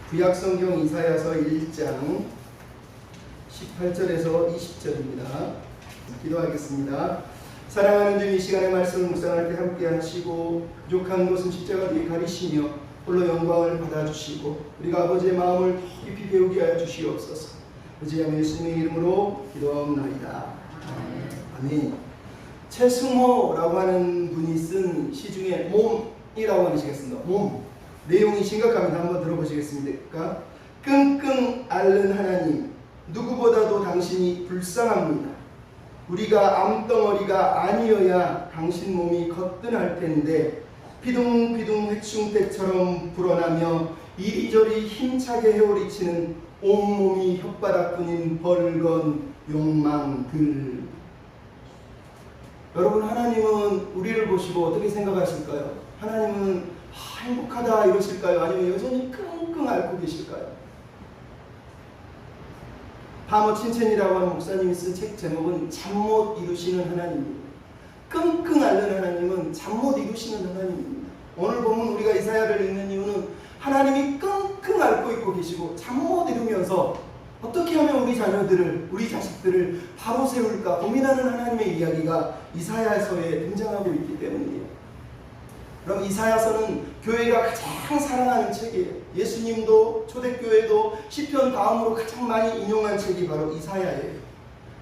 구약성경 이사야서 1장 18절에서 20절입니다. 기도하겠습니다. 사랑하는 주님, 이 시간의 말씀을 묵상할 때 함께 하시고 부족한 것은 십자가 뒤에 가리시며 홀로 영광을 받아주시고 우리가 아버지의 마음을 깊이 배우게 하여 주시옵소서. 의지하며 예수님의 이름으로 기도하옵나이다. 아멘. 최승호라고 하는 분이 쓴 시 중에 몸이라고 하는 시겠습니다. 몸. 내용이 심각합니다. 한번 들어보시겠습니까? 끙끙 앓는 하나님, 누구보다도 당신이 불쌍합니다. 우리가 암덩어리가 아니어야 당신 몸이 거뜬할 텐데 피둥피둥 회충대처럼 불어나며 이리저리 힘차게 헤어리치는 온몸이 혓바닥뿐인 벌건 욕망들. 여러분, 하나님은 우리를 보시고 어떻게 생각하실까요? 하나님은 행복하다 이러실까요? 아니면 여전히 끙끙 앓고 계실까요? 파머 친첸이라고 하는 목사님이 쓴 책 제목은 잠 못 이루시는 하나님입니다. 끙끙 앓는 하나님은 잠 못 이루시는 하나님입니다. 오늘 보면 우리가 이사야를 읽는 이유는 하나님이 끙끙 앓고 있고 계시고 잠 못 이루면서 어떻게 하면 우리 자녀들을, 우리 자식들을 바로 세울까 고민하는 하나님의 이야기가 이사야서에 등장하고 있기 때문이에요. 그럼 이사야서는 교회가 가장 사랑하는 책이에요. 예수님도 초대교회도 시편 다음으로 가장 많이 인용한 책이 바로 이사야예요.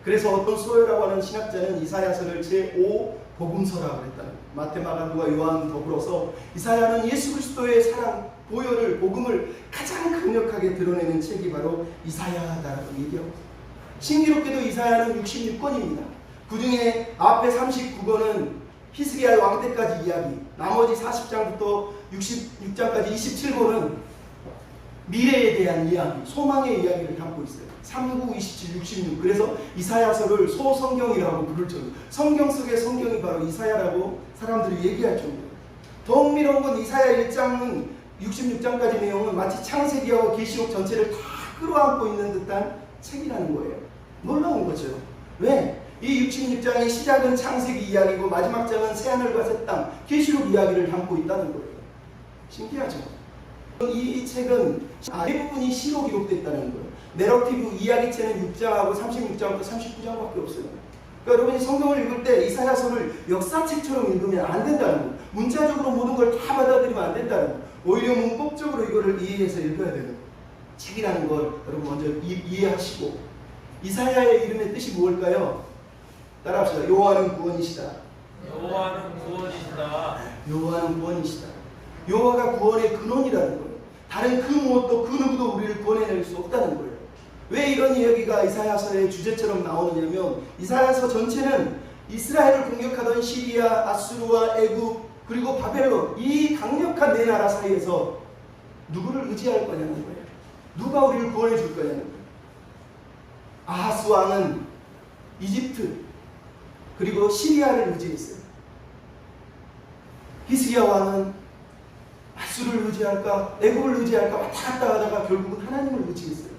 그래서 어떤 소요라고 하는 신학자는 이사야서를 제5복음서라고 했다. 마태, 마가, 누가, 요한 더불어서 이사야는 예수 그리스도의 사랑, 보혈을, 복음을 가장 강력하게 드러내는 책이 바로 이사야다라고 얘기하고 있어요. 신기롭게도 이사야는 66권입니다. 그 중에 앞에 39권은 히스기야의 왕 때까지 이야기, 나머지 40장부터 66장까지 27권은 미래에 대한 이야기, 소망의 이야기를 담고 있어요. 39, 27, 66. 그래서 이사야서를 소성경이라고 부를 정도. 성경 속의 성경이 바로 이사야라고 사람들이 얘기할 정도예요. 더 흥미로운 건 이사야 1장은 66장까지 내용은 마치 창세기하고 계시록 전체를 다 끌어안고 있는 듯한 책이라는 거예요. 놀라운 거죠. 왜? 이 66장의 시작은 창세기 이야기고 마지막 장은 새하늘과 새 땅, 계시록 이야기를 담고 있다는 거예요. 신기하죠? 이 책은 대부분이 시로 기록됐다는 거예요. 내러티브 이야기체는 6장하고 36장부터 39장밖에 없어요. 그러니까 여러분이 성경을 읽을 때 이사야서를 역사책처럼 읽으면 안 된다는 거예요. 문자적으로 모든 걸 다 받아들이면 안 된다는 거예요. 오히려 문법적으로 이거를 이해해서 읽어야 되는 거예요. 책이라는 걸 여러분 먼저 이해하시고, 이사야의 이름의 뜻이 무엇일까요? 따라합시다. 여호와는 구원이시다. 여호와는 구원이시다. 여호와는 구원이시다. 여호와가 구원의 근원이라는 거예요. 다른 그 무엇도 그 누구도 우리를 구원해낼 수 없다는 거예요. 왜 이런 이야기가 이사야서의 주제처럼 나오느냐면 이사야서 전체는 이스라엘을 공격하던 시리아, 아수르와 애굽 그리고 바벨론, 이 강력한 네 나라 사이에서 누구를 의지할 거냐는 거예요. 누가 우리를 구원해 줄 거냐는 거예요. 아하스 왕은 이집트 그리고 시리아를 의지했어요. 히스기야 왕은 아수르를 의지할까 애굽을 의지할까 왔다 갔다 하다가 결국은 하나님을 의지했어요.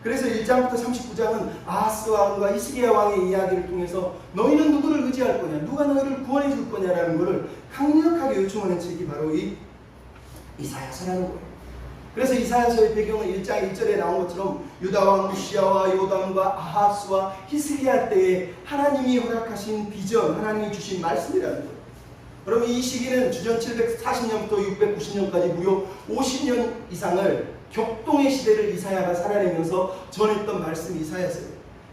그래서 1장부터 39장은 아하스 왕과 히스기야 왕의 이야기를 통해서 너희는 누구를 의지할 거냐, 누가 너희를 구원해 줄 거냐라는 것을 강력하게 요청하는 책이 바로 이 이사야서라는 거예요. 그래서 이사야서의 배경은 1장 1절에 나온 것처럼 유다 왕 우시야와 요담과 아하스와 히스기야 때에 하나님이 허락하신 비전, 하나님이 주신 말씀이라는 거예요. 그럼 이 시기는 주전 740년부터 690년까지 무려 50년 이상을 격동의 시대를 이사야가 살아내면서 전했던 말씀이 이사야서예요.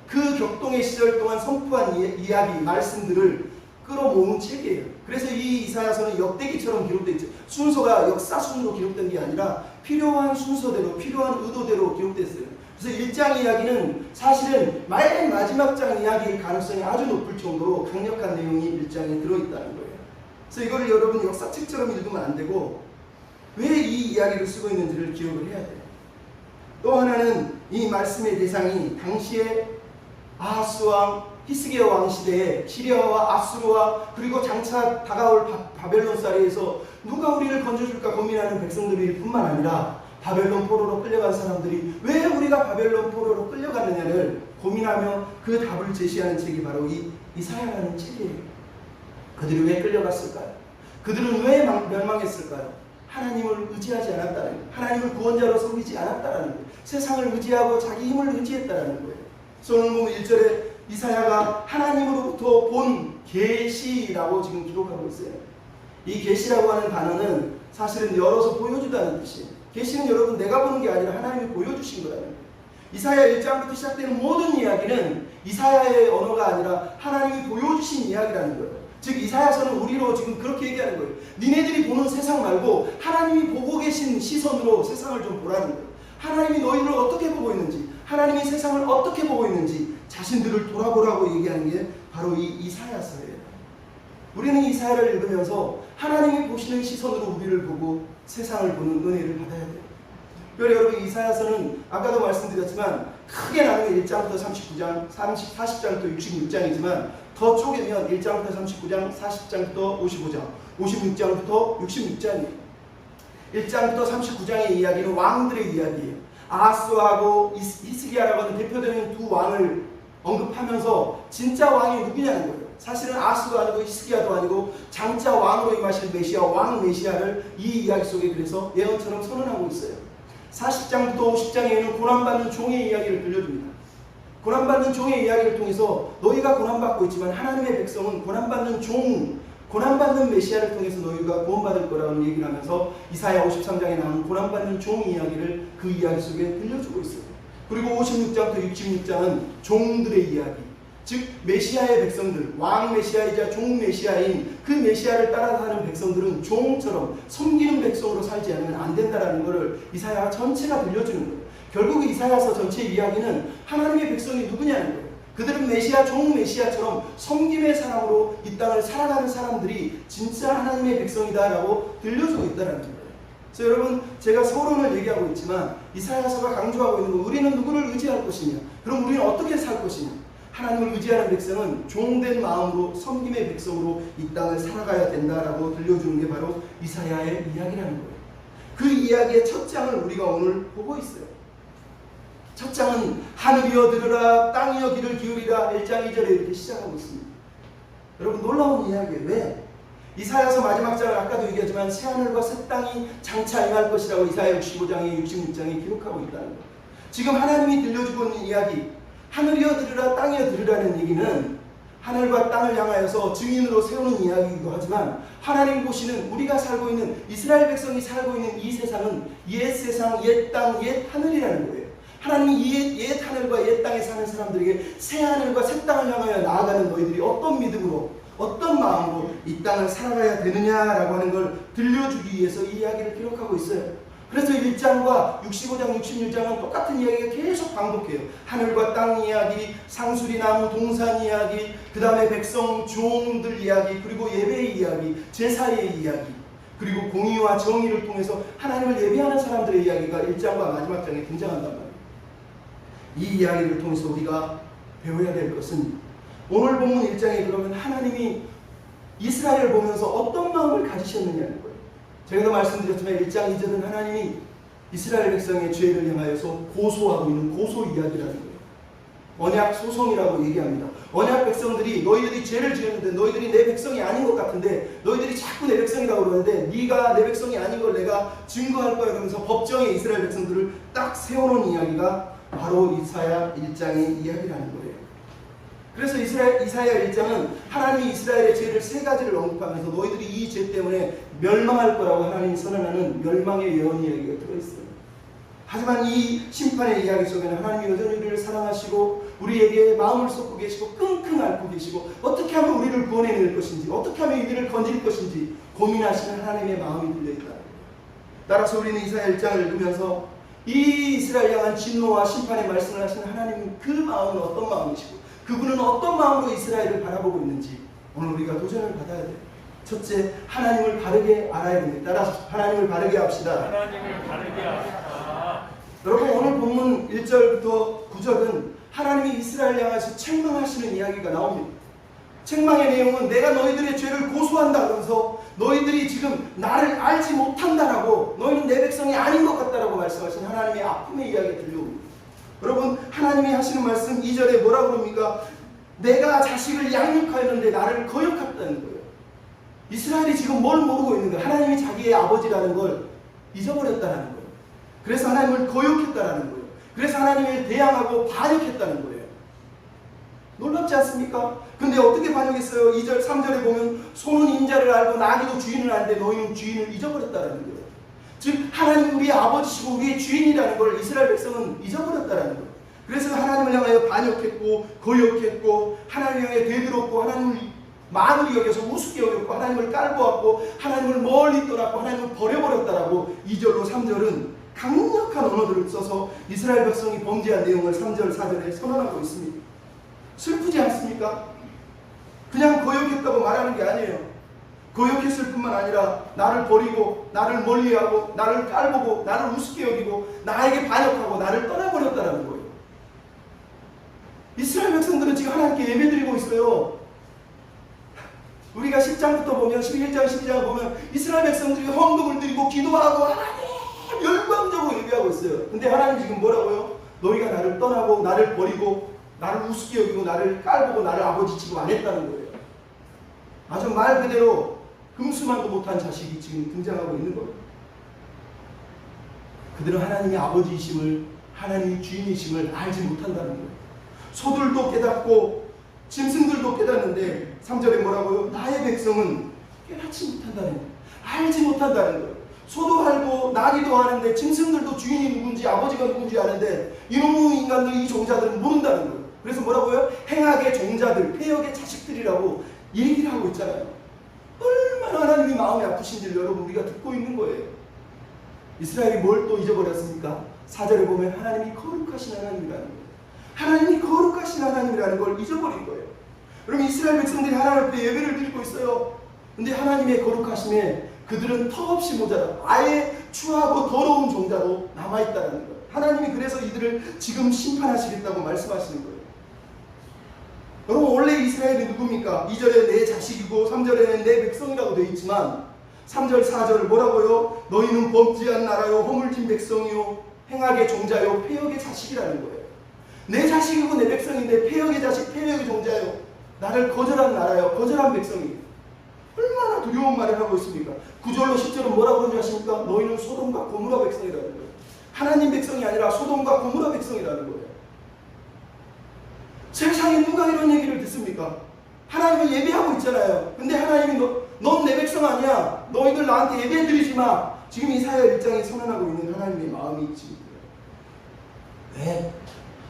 그 격동의 시절 동안 선포한 이야기, 말씀들을 끌어모은 책이에요. 그래서 이 이사야서는 역대기처럼 기록되어 있죠. 순서가 역사 순으로 기록된 게 아니라 필요한 순서대로, 필요한 의도대로 기록됐어요. 그래서 1장 이야기는 사실은 맨 마지막 장 이야기일 가능성이 아주 높을 정도로 강력한 내용이 1장에 들어있다는 거예요. 그래서 이거를 여러분 역사책처럼 읽으면 안 되고 왜 이 이야기를 쓰고 있는지를 기억을 해야 돼요. 또 하나는 이 말씀의 대상이 당시에 아하스 왕, 히스기야 왕 시대에 시리아와 아수르와 그리고 장차 다가올 바벨론 사이에서 누가 우리를 건져줄까 고민하는 백성들일 뿐만 아니라 바벨론 포로로 끌려간 사람들이 왜 우리가 바벨론 포로로 끌려가느냐를 고민하며 그 답을 제시하는 책이 바로 이 이사야라는 책이에요. 그들이 왜 끌려갔을까요? 그들은 왜 멸망했을까요? 하나님을 의지하지 않았다는 거예요. 하나님을 구원자로 섬기지 않았다는 거예요. 세상을 의지하고 자기 힘을 의지했다는 거예요. 그래서 오늘 보면 1절에 이사야가 하나님으로부터 본 계시라고 지금 기록하고 있어요. 이 계시라고 하는 단어는 사실은 열어서 보여주다는 뜻이에요. 계시는 여러분 내가 보는 게 아니라 하나님이 보여주신 거라는 거예요. 이사야 1장부터 시작되는 모든 이야기는 이사야의 언어가 아니라 하나님이 보여주신 이야기라는 거예요. 즉 이사야서는 우리로 지금 그렇게 얘기하는 거예요. 니네들이 보는 세상 말고 하나님이 보고 계신 시선으로 세상을 좀 보라는 거예요. 하나님이 너희를 어떻게 보고 있는지, 하나님이 세상을 어떻게 보고 있는지 자신들을 돌아보라고 얘기하는 게 바로 이 이사야서예요. 우리는 이사야를 읽으면서 하나님이 보시는 시선으로 우리를 보고 세상을 보는 은혜를 받아야 돼요. 그래서 여러분 이사야서는 아까도 말씀드렸지만 크게 나누면 1장부터 39장, 40장부터 66장이지만 더 쪼개면 1장부터 39장, 40장부터 55장, 56장부터 66장이에요. 1장부터 39장의 이야기는 왕들의 이야기예요. 아하스하고 히스기야라고 하는 대표되는 두 왕을 언급하면서 진짜 왕이 누구냐는 거예요. 사실은 아하스도 아니고 히스기야도 아니고 장차 왕으로 임하실 메시아, 왕 메시아를 이 이야기 속에 그래서 예언처럼 선언하고 있어요. 40장부터 50장에는 고난받는 종의 이야기를 들려줍니다. 고난받는 종의 이야기를 통해서 너희가 고난받고 있지만 하나님의 백성은 고난받는 종, 고난받는 메시아를 통해서 너희가 구원받을 거라는 얘기를 하면서 이사야 53장에 나오는 고난받는 종 이야기를 그 이야기 속에 들려주고 있어요. 그리고 56장부터 66장은 종들의 이야기, 즉 메시아의 백성들, 왕 메시아이자 종 메시아인 그 메시아를 따라 사는 백성들은 종처럼 섬기는 백성으로 살지 않으면 안 된다라는 것을 이사야 전체가 들려주는 거예요. 결국 이사야서 전체 이야기는 하나님의 백성이 누구냐는 거예요. 그들은 메시아, 종 메시아처럼 섬김의 사람으로 이 땅을 살아가는 사람들이 진짜 하나님의 백성이다라고 들려주고 있다는 거예요. 그래서 여러분 제가 서론을 얘기하고 있지만 이사야서가 강조하고 있는 건 우리는 누구를 의지할 것이냐, 그럼 우리는 어떻게 살 것이냐. 하나님을 의지하는 백성은 종된 마음으로 섬김의 백성으로 이 땅을 살아가야 된다라고 들려주는 게 바로 이사야의 이야기라는 거예요. 그 이야기의 첫 장을 우리가 오늘 보고 있어요. 첫 장은 하늘이여 들으라 땅이여 귀를 기울이라 1장 2절에 이렇게 시작하고 있습니다. 여러분 놀라운 이야기예요. 왜? 이사야서 마지막 장을 아까도 얘기하지만 새하늘과 새 땅이 장차 임할 것이라고 이사야 65장에 66장에 기록하고 있다는 거예요. 지금 하나님이 들려주고 있는 이야기, 하늘이여 들으라 땅이여 들으라는 얘기는 하늘과 땅을 향하여서 증인으로 세우는 이야기이기도 하지만 하나님 보시는 우리가 살고 있는 이스라엘 백성이 살고 있는 이 세상은 옛 세상, 옛 땅, 옛 하늘이라는 거예요. 하나님이 옛 하늘과 옛 땅에 사는 사람들에게 새 하늘과 새 땅을 향하여 나아가는 너희들이 어떤 믿음으로, 어떤 마음으로 이 땅을 살아가야 되느냐라고 하는 걸 들려주기 위해서 이 이야기를 기록하고 있어요. 그래서 1장과 65장, 66장은 똑같은 이야기가 계속 반복해요. 하늘과 땅 이야기, 상수리 나무 동산 이야기, 그 다음에 백성 종들 이야기, 그리고 예배의 이야기, 제사의 이야기, 그리고 공의와 정의를 통해서 하나님을 예배하는 사람들의 이야기가 1장과 마지막 장에 등장한단 말이에요. 이 이야기를 통해서 우리가 배워야 될 것은 오늘 본문 1장에 그러면 하나님이 이스라엘을 보면서 어떤 마음을 가지셨느냐는 거예요. 제가 말씀드렸지만 1장 2절은 하나님이 이스라엘 백성의 죄를 향하여서 고소하고 있는 고소 이야기라는 거예요. 언약 소송이라고 얘기합니다. 언약 백성들이 너희들이 죄를 지었는데 너희들이 내 백성이 아닌 것 같은데 너희들이 자꾸 내 백성이라고 그러는데 네가 내 백성이 아닌 걸 내가 증거할 거야 그러면서 법정에 이스라엘 백성들을 딱 세워놓은 이야기가 바로 이사야 1장의 이야기라는 거예요. 그래서 이사야 1장은 하나님이 이스라엘의 죄를 세 가지를 언급하면서 너희들이 이 죄 때문에 멸망할 거라고 하나님이 선언하는 멸망의 예언 이야기가 들어있어요. 하지만 이 심판의 이야기 속에는 하나님이 여전히 우리를 사랑하시고 우리에게 마음을 쏟고 계시고 끙끙 앓고 계시고 어떻게 하면 우리를 구원해낼 것인지 어떻게 하면 이들을 건질 것인지 고민하시는 하나님의 마음이 들려있다. 따라서 우리는 이사야 1장을 읽으면서 이 이스라엘 향한 진노와 심판의 말씀을 하시는 하나님 그 마음은 어떤 마음이시고 그분은 어떤 마음으로 이스라엘을 바라보고 있는지 오늘 우리가 도전을 받아야 돼요. 첫째, 하나님을 바르게 알아야 됩니다. 따라서 하나님을 바르게 합시다. 하나님을 바르게 합시다. 여러분 오늘 본문 1절부터 9절은 하나님이 이스라엘 향해서 책망하시는 이야기가 나옵니다. 책망의 내용은 내가 너희들의 죄를 고소한다 그러면서 너희들이 지금 나를 알지 못한다라고 너희는 내 백성이 아닌 것 같다라고 말씀하신 하나님의 아픔의 이야기가 들려옵니다. 여러분 하나님이 하시는 말씀 2절에 뭐라고 그럽니까? 내가 자식을 양육하였는데 나를 거역했다는 거예요. 이스라엘이 지금 뭘 모르고 있는 거예요? 하나님이 자기의 아버지라는 걸 잊어버렸다는 거예요. 그래서 하나님을 거역했다는 거예요. 그래서 하나님을 대항하고 반역했다는 거예요. 놀랍지 않습니까? 근데 어떻게 반역했어요? 2절, 3절에 보면 소는 인자를 알고 나귀도 주인을 아는데 너희는 주인을 잊어버렸다는 거예요. 즉 하나님 우리의 아버지시고 우리의 주인이라는 걸 이스라엘 백성은 잊어버렸다는 거예요. 그래서 하나님을 향하여 반역했고 거역했고 하나님을 향해 대들었고 하나님을 만으로 여겨서 우습게 여겼고 하나님을 깔보았고 하나님을 멀리 떠났고 하나님을 버려버렸다라고 2절로 3절은 강력한 언어들을 써서 이스라엘 백성이 범죄한 내용을 3절, 4절에 선언하고 있습니다. 슬프지 않습니까? 그냥 거역했다고 말하는 게 아니에요. 거역했을 뿐만 아니라 나를 버리고 나를 멀리하고 나를 깔보고 나를 우습게 여기고 나에게 반역하고 나를 떠나버렸다는 거예요. 이스라엘 백성들은 지금 하나님께 예배드리고 있어요. 우리가 10장부터 보면 11장 12장을 보면 이스라엘 백성들이 헌금을 드리고 기도하고 하나님 열광적으로 예배하고 있어요. 근데 하나님 지금 뭐라고요? 너희가 나를 떠나고 나를 버리고 나를 우습게 여기고 나를 깔보고 나를 아버지치고 안 했다는 거예요. 아주 말 그대로 흠수만도 못한 자식이 지금 등장하고 있는 거예요. 그들은 하나님의 아버지이심을 하나님의 주인이심을 알지 못한다는 거예요. 소들도 깨닫고 짐승들도 깨닫는데 3절에 뭐라고요? 나의 백성은 깨닫지 못한다는 거예요. 알지 못한다는 거예요. 소도 알고 나귀도 아는데 짐승들도 주인이 누군지 아버지가 누군지 아는데 이놈의 인간들 이 종자들은 모른다는 거예요. 그래서 뭐라고요? 행악의 종자들, 폐역의 자식들이라고 얘기를 하고 있잖아요. 얼마나 하나님이 마음이 아프신지를 여러분 우리가 듣고 있는 거예요. 이스라엘이 뭘 또 잊어버렸습니까? 4절에 보면 하나님이 거룩하신 하나님이라는 거예요. 하나님이 거룩하신 하나님이라는 걸 잊어버린 거예요. 여러분 이스라엘 백성들이 하나님 앞에 예배를 드리고 있어요. 근데 하나님의 거룩하심에 그들은 턱없이 모자라 아예 추하고 더러운 종자로 남아있다는 거예요. 하나님이 그래서 이들을 지금 심판하시겠다고 말씀하시는 거예요. 여러분 원래 이스라엘이 누굽니까? 2절에 내 자식이고 3절에는 내 백성이라고 되어 있지만 3절 4절 뭐라고요? 너희는 범죄한 나라요 허물진 백성이요 행악의 종자요 폐역의 자식이라는 거예요. 내 자식이고 내 백성인데 폐역의 자식 폐역의 종자요 나를 거절한 나라요 거절한 백성이에요. 얼마나 두려운 말을 하고 있습니까? 9절로 10절은 뭐라고 그러는지 아십니까? 너희는 소돔과 고무라 백성이라는 거예요. 하나님 백성이 아니라 소돔과 고무라 백성이라는 거예요. 세상에 누가 이런 얘기를 듣습니까? 하나님을 예배하고 있잖아요. 근데 하나님이 넌 내 백성 아니야. 너희들 나한테 예배 드리지 마. 지금 이사야 1장에 선언하고 있는 하나님의 마음이 있지. 왜?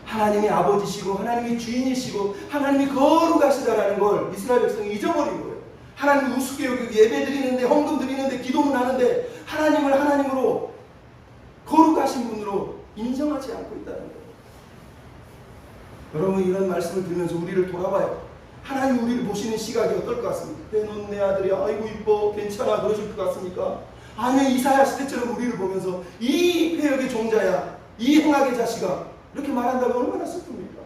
하나님이 아버지시고 하나님이 주인이시고 하나님이 거룩하시다라는 걸 이스라엘 백성이 잊어버린 거예요. 하나님을 우습게 여기고 예배 드리는데 헌금 드리는데 기도는 하는데 하나님을 하나님으로 거룩하신 분으로 인정하지 않고 있다는 거예요. 여러분 이런 말씀을 들으면서 우리를 돌아봐요. 하나님 우리를 보시는 시각이 어떨 것 같습니까? 넌 내 아들이 아이고 이뻐 괜찮아 그러실 것 같습니까? 아니면 이사야 시대처럼 우리를 보면서 이 폐역의 종자야 이 행악의 자식아 이렇게 말한다면 얼마나 슬픕니까?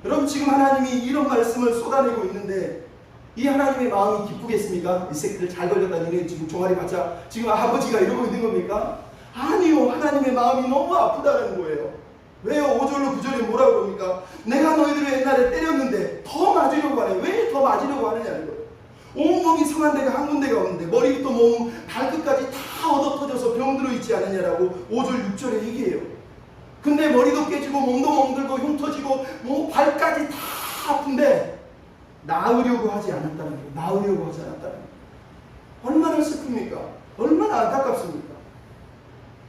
여러분 지금 하나님이 이런 말씀을 쏟아내고 있는데 이 하나님의 마음이 기쁘겠습니까? 이 새끼들 잘 걸렸다 니네 지금 종아리 받자 지금 아버지가 이러고 있는 겁니까? 아니요 하나님의 마음이 너무 아프다는 거예요. 왜요? 5절로 9절에 뭐라고 그럽니까? 내가 너희들을 옛날에 때렸는데 더 맞으려고 하네. 왜 더 맞으려고 하느냐는 거예요. 온몸이 상한 데가 한 군데가 없는데 머리부터 몸 발끝까지 다 얻어 터져서 병들어 있지 않느냐라고 5절 6절에 얘기해요. 근데 머리도 깨지고 몸도 멍들고 흉 터지고 뭐 발까지 다 아픈데 나으려고 하지 않았다는 거예요. 나으려고 하지 않았다는 거예요. 얼마나 슬픕니까? 얼마나 안타깝습니까?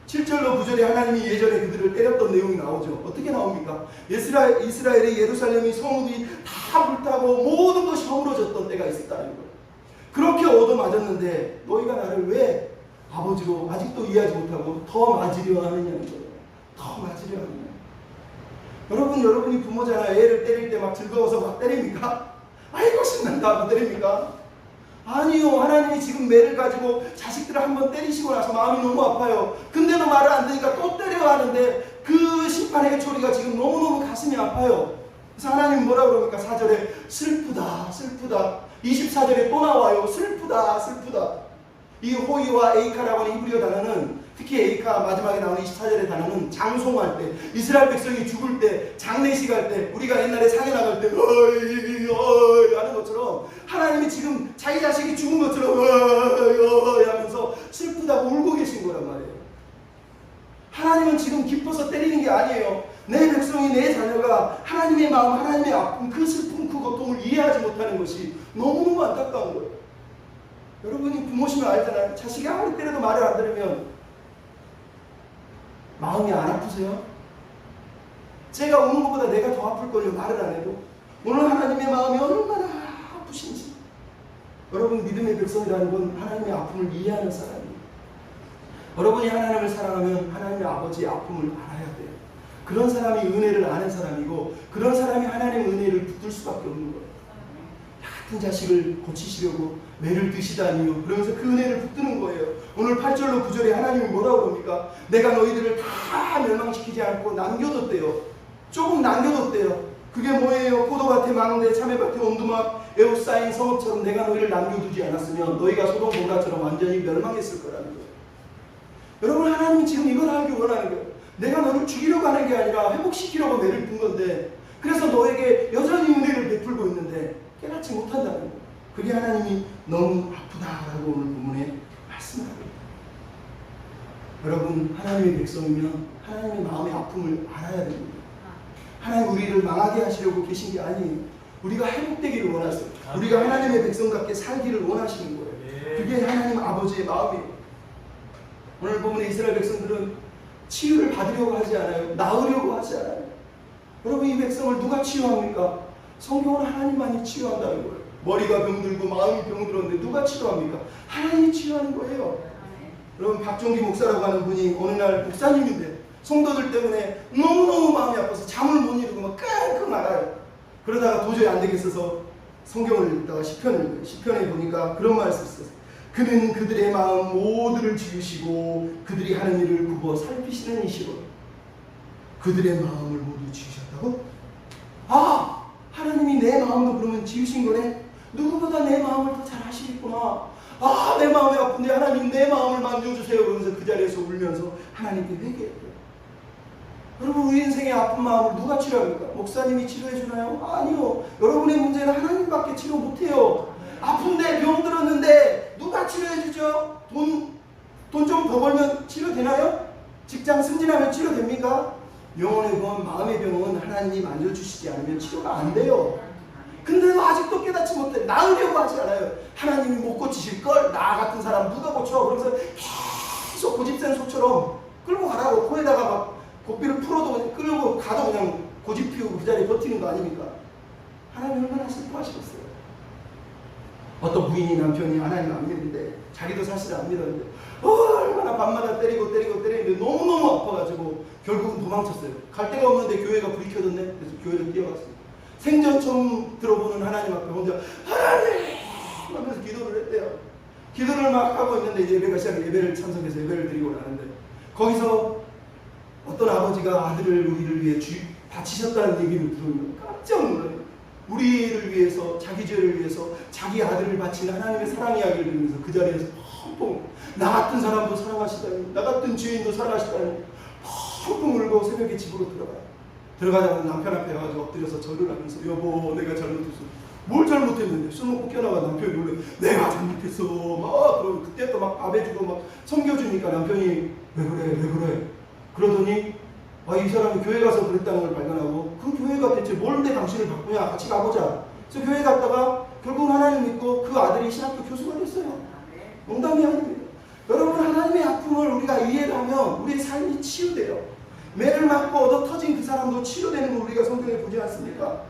7절로 9절에 하나님이 예전에 그들을 때렸던 내용이 나오죠. 어떻게 나옵니까? 이스라엘의 예루살렘이 성읍이 다 불타고 모든 것이 허물어졌던 때가 있었다는 거예요. 그렇게 얻어맞았는데 너희가 나를 왜 아버지로 아직도 이해하지 못하고 더 맞으려 하느냐는 거예요. 더 맞으려 하느냐. 여러분이 부모잖아요. 애를 때릴 때 막 즐거워서 막 때립니까? 아이고 신난다 하고 때립니까? 아니요. 하나님이 지금 매를 가지고 자식들을 한번 때리시고 나서 마음이 너무 아파요. 근데도 말을 안 듣니까 또 때려 하는데 그 심판의 소리가 지금 너무너무 가슴이 아파요. 그래서 하나님 뭐라고 그럽니까? 4절에 슬프다 슬프다 24절에 또 나와요. 슬프다 슬프다. 이 호이와 에이카라고 하는 히브리어 단어는 특히 에이카 마지막에 나오는 24절의 단어는 장송할 때, 이스라엘 백성이 죽을 때, 장례식 할 때, 우리가 옛날에 상해 나갈 때 어이 어이 하는 것처럼 하나님이 지금 자기 자식이 죽은 것처럼 어이 어이 하면서 슬프다고 울고 계신 거란 말이에요. 하나님은 지금 기뻐서 때리는 게 아니에요. 내 백성이, 내 자녀가 하나님의 마음, 하나님의 아픔, 그 슬픔, 그 고통을 이해하지 못하는 것이 너무너무 안타까운 거예요. 여러분이 부모시면 알잖아요. 자식이 아무리 때려도 말을 안 들으면 마음이 안 아프세요? 제가 우는 것보다 내가 더 아플걸요, 말을 안 해도. 오늘 하나님의 마음이 얼마나 아프신지. 여러분, 믿음의 백성이라는 건 하나님의 아픔을 이해하는 사람이에요. 여러분이 하나님을 사랑하면 하나님의 아버지의 아픔을 알아야 돼요. 그런 사람이 은혜를 아는 사람이고, 그런 사람이 하나님의 은혜를 붙들 수밖에 없는 거예요. 같은 자식을 고치시려고 매를 드시다니요, 그러면서 그 은혜를 붙드는 거예요. 오늘 8절로 9절에 하나님이 뭐라고 합니까? 내가 너희들을 다 멸망시키지 않고 남겨뒀대요. 조금 남겨뒀대요. 그게 뭐예요? 포도밭에 망대, 참외밭에 온두막, 에웃사인 성읍처럼 내가 너희를 남겨두지 않았으면 너희가 소돔 고모라처럼 완전히 멸망했을 거라는 거예요. 여러분, 하나님은 지금 이걸 알기 원하는 거예요. 내가 너를 죽이려고 하는 게 아니라 회복시키려고 매를 든 건데, 그래서 너에게 여전히 은혜를 베풀고 있는데 깨닫지 못한다는 거예요. 그게 하나님이 너무 아프다라고 오늘 본문에 말씀합니다. 여러분, 하나님의 백성이면 하나님의 마음의 아픔을 알아야 됩니다. 하나님 우리를 망하게 하시려고 계신 게 아니에요. 우리가 회복되기를 원하세요. 우리가 하나님의 백성답게 살기를 원하시는 거예요. 그게 하나님 아버지의 마음이에요. 오늘 보면 이스라엘 백성들은 치유를 받으려고 하지 않아요. 나으려고 하지 않아요. 여러분, 이 백성을 누가 치유합니까? 성경은 하나님만이 치유한다는 거예요. 머리가 병들고 마음이 병들었는데 누가 치료합니까? 하나님이 치유하는 거예요. 여러분, 박종기 목사라고 하는 분이 어느 날 목사님인데 성도들 때문에 너무너무 마음이 아파서 잠을 못 이루고 막 끙끙 앓아요. 그러다가 도저히 안 되겠어서 성경을 읽다가 시편을 읽어요. 시편에 보니까 그런 말씀을 썼어요. 그는 그들의 마음 모두를 지으시고 그들이 하는 일을 굽어 살피시는 이시로. 그들의 마음을 모두 지으셨다고? 아! 하나님이 내 마음도 그러면 지으신 거네? 누구보다 내 마음을 더 잘 아시겠구나. 아, 내 마음이 아픈데 하나님 내 마음을 만져주세요. 그러면서 그 자리에서 울면서 하나님께 회개했대요. 여러분, 우리 인생의 아픈 마음을 누가 치료합니까? 목사님이 치료해 주나요? 아니요. 여러분의 문제는 하나님밖에 치료 못해요. 아픈데 병들었는데 누가 치료해 주죠? 돈 좀 더 벌면 치료되나요? 직장 승진하면 치료됩니까? 영혼의 병은, 마음의 병은 하나님이 만져주시지 않으면 치료가 안 돼요. 근데도 아직도 깨닫지 못해. 나으려고 하지 않아요. 하나님이 못 고치실걸? 나 같은 사람 누가 고쳐? 그러면서 계속 고집센 소처럼 끌고 가라고. 코에다가 막 고삐를 풀어도 그냥 끌고 가도 그냥 고집 피우고 그 자리에 버티는 거 아닙니까? 하나님 얼마나 슬퍼하시겠어요. 어떤 부인이 남편이 하나님 안 믿는데, 자기도 사실 안 믿었는데 얼마나 밤마다 때리는데 너무너무 아파가지고 결국은 도망쳤어요. 갈 데가 없는데 교회가 불이 켜졌네. 그래서 교회를 뛰어갔어요. 생전 처음 들어보는 하나님 앞에 혼자 하나님 하면서 기도를 했대요. 기도를 막 하고 있는데 이제 예배가 시작해. 예배를 참석해서 예배를 드리고 나는데 거기서 어떤 아버지가 아들을 우리를 위해 바치셨다는 얘기를 들으면 깜짝 놀라요. 우리를 위해서, 자기 죄를 위해서 자기 아들을 바친 하나님의 사랑 이야기를 들으면서 그 자리에서 펑펑, 나 같은 사람도 사랑하시다니, 나 같은 죄인도 사랑하시다니 펑펑 울고 새벽에 집으로 들어가자마자 남편 앞에 가서 엎드려서 절을 하면서 여보, 내가 잘못했어. 뭘 잘못했는데? 술 먹고 깨어나가 남편이 놀래. 내가 잘못했어. 막 그러고 그때 또 막 밥 해주고 막 섬겨주니까 남편이 왜 그래? 그러더니 이 사람이 교회 가서 그랬다는 걸 발견하고, 그 교회가 대체 뭔데 당신을 바꾸냐, 같이 가보자. 그래서 교회 갔다가 결국 하나님 믿고 그 아들이 신학교 교수가 됐어요. 농담이 아닙니다. 여러분, 하나님의 아픔을 우리가 이해를 하면 우리의 삶이 치유돼요. 매를 맞고 얻어 터진 그 사람도 치유되는 걸 우리가 성경에 보지 않습니까?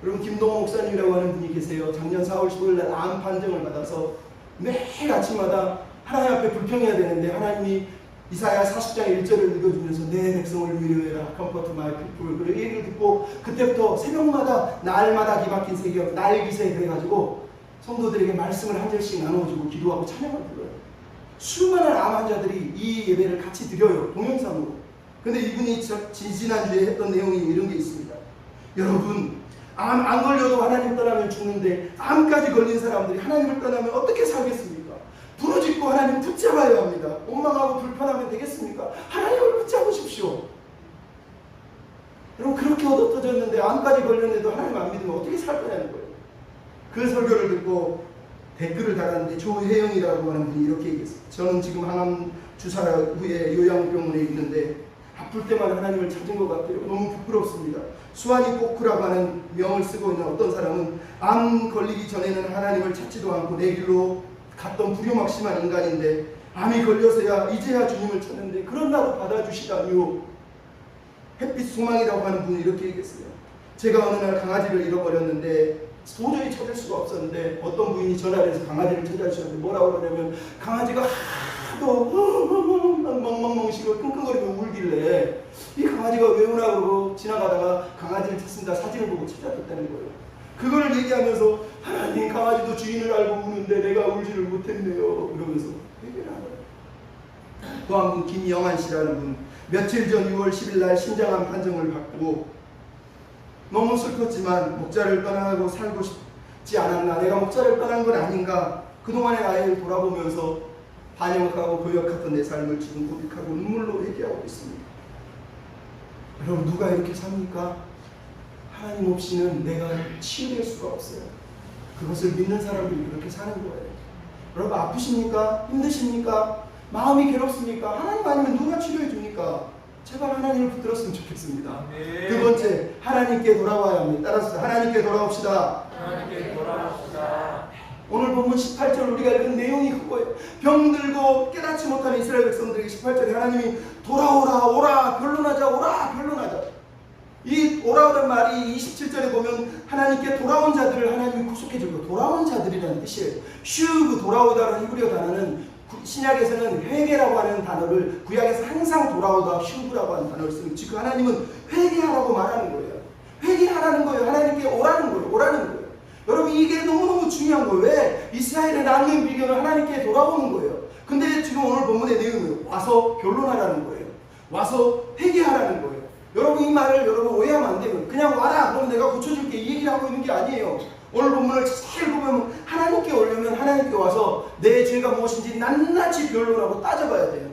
여러분, 김동호 목사님이라고 하는 분이 계세요. 작년 4월 15일 날 암 판정을 받아서 매일 아침마다 하나님 앞에 불평해야 되는데 하나님이 이사야 40장 1절을 읽어주면서 내 백성을 위로해라, comfort my people, 그 얘기를 듣고 그때부터 새벽마다 날마다 기막힌 새벽 날기세 그래가지고 성도들에게 말씀을 한 절씩 나눠주고 기도하고 찬양을 불러요. 수많은 암 환자들이 이 예배를 같이 드려요, 동영상으로. 근데 이분이 지난주에 했던 내용이 이런 게 있습니다. 여러분, 암 안 걸려도 하나님 떠나면 죽는데 암까지 걸린 사람들이 하나님을 떠나면 어떻게 살겠습니까? 부르짖고 하나님 붙잡아야 합니다. 원망하고 불편하면 되겠습니까? 하나님을 붙잡으십시오. 여러분 그렇게 얻어터졌는데 암까지 걸렸는데도 하나님 안 믿으면 어떻게 살 거냐는 거예요. 그 설교를 듣고 댓글을 달았는데 조혜영이라고 하는 분이 이렇게 얘기했어요. 저는 지금 항암 주사 후에 요양병원에 있는데 아플 때마다 하나님을 찾은 것 같아요. 너무 부끄럽습니다. 수완이 꼬쿠라고 하는 명을 쓰고 있는 어떤 사람은 암 걸리기 전에는 하나님을 찾지도 않고 내 길로 갔던 불효막심한 인간인데 암이 걸려서야 이제야 주님을 찾는데 그런 나도 받아주시다니요. 햇빛 소망이라고 하는 분이 이렇게 얘기했어요. 제가 어느 날 강아지를 잃어버렸는데 도저히 찾을 수가 없었는데 어떤 부인이 전화를 해서 강아지를 찾아주셨는데 뭐라고 그러냐면 강아지가 하도 멍멍멍시고 끙끙거리고 울길래 이 강아지가 왜 우나 그러고 지나가다가 강아지를 찾습니다. 사진을 보고 찾아줬다는 거예요. 그거를 얘기하면서 하나님 강아지도 주인을 알고 우는데 내가 울지를 못했네요. 이러면서 얘기를 하더라고요. 또 한 분 김영한 씨라는 분 며칠 전 6월 10일 날 신장암 판정을 받고 너무 슬펐지만 목자를 떠나고 살고 싶지 않았나 내가 목자를 떠난 건 아닌가 그동안의 나이를 돌아보면서 반역하고 고역했던 내 삶을 지금 고백하고 눈물로 회개하고 있습니다. 여러분 누가 이렇게 삽니까? 하나님 없이는 내가 치유될 수가 없어요. 그것을 믿는 사람들이 그렇게 사는 거예요. 여러분 아프십니까? 힘드십니까? 마음이 괴롭습니까? 하나님 아니면 누가 치료해 줍니까? 제발 하나님을 붙들었으면 좋겠습니다. 네. 두 번째, 하나님께 돌아와야 합니다. 따라서 하나님께 돌아옵시다. 하나님께 돌아옵시다. 오늘 본문 18절 우리가 읽은 내용이 그거예요. 병들고 깨닫지 못하는 이스라엘 백성들에게 18절에 하나님이 돌아오라 오라 변론하자 오라 변론하자. 이 오라라는 말이 27절에 보면 하나님께 돌아온 자들을 하나님이 구속해 주고 돌아온 자들이라는 뜻이에요. 슈그 돌아오다라는 히브리어 단어는 신약에서는 회개라고 하는 단어를 구약에서 항상 돌아오다 슈그라고 하는 단어를 쓰는 즉 하나님은 회개하라고 말하는 거예요. 회개하라는 거예요. 하나님께 오라는 거예요. 오라는 거예요. 여러분 이게 너무너무 중요한 거예요. 왜? 이스라엘의 남는 비결은 하나님께 돌아오는 거예요. 근데 지금 오늘 본문의 내용은 와서 변론하라는 거예요. 와서 회개하라는 거예요. 여러분 이 말을 여러분 오해하면 안 돼요. 그냥 와라 그러면 내가 고쳐줄게 이 얘기를 하고 있는 게 아니에요. 오늘 본문을 잘 보면 하나님께 오려면 하나님께 와서 내 죄가 무엇인지 낱낱이 변론하고 따져봐야 돼요.